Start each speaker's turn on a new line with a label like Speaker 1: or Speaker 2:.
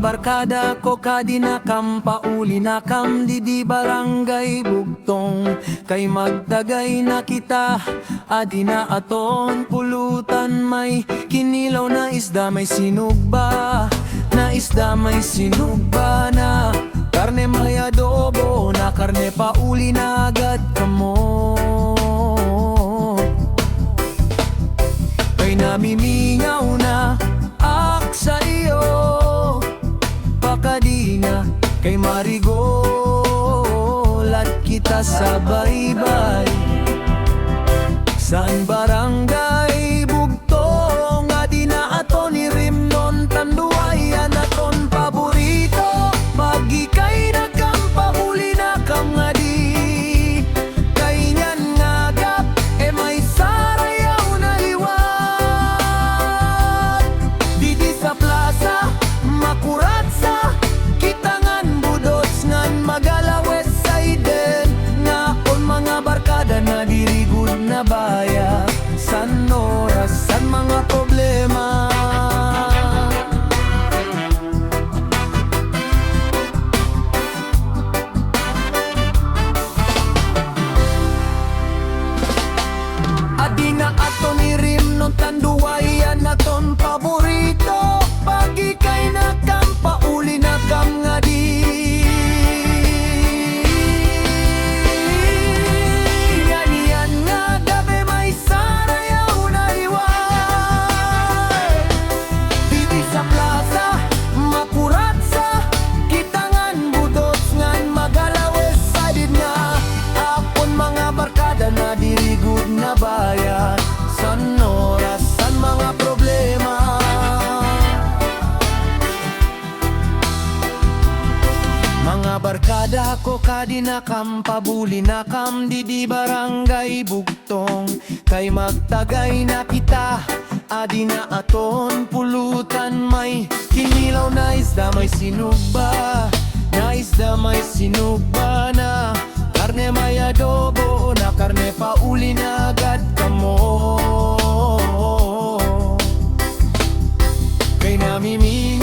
Speaker 1: barkada ko kadinakam, pauli na kam didi barangay bugtong. Kay magdagay na kita, adi na aton pulutan. May kinilaw na isda, may sinugba na isda, may sinugba na karne, may adobo na karne, pauli na agad kamo. Kay namimingaw na ak sa iyo, pakadi na kay marigol at kita sa baybay. Saan barangay bugtong, adi na ato ni Rimnon Tanduayan aton paborito. Pagi kay nakampahuli na kam ngadi, kay nyan ngagap e may sarayaw na liwat. Didi sa plaza makurat sa kitangan budots ngan Magala West Side nga on mga barkada na dirigud na baya. San oras, san mga problema, adi na ato ni Rimnon Tanduayan aton paborito. Pagi kay nakampa uli na kam ngadi, yan nga gabi may sarayaw na iwan. Didi sa plaza makurat sa kitangan budots ngan Magala West Side nga apon mga barkada na dirigud na bayan. San oras, san mga problema, mga barkada ko kadinakam, pabuli na kam didi barangay bugtong. Kay magtagay na kita, adi na aton pulutan. May kinilaw na isda, may sinugba na isda, may sinugba na karne, may adobo na karne, pauli na agad kamo. Kay namimi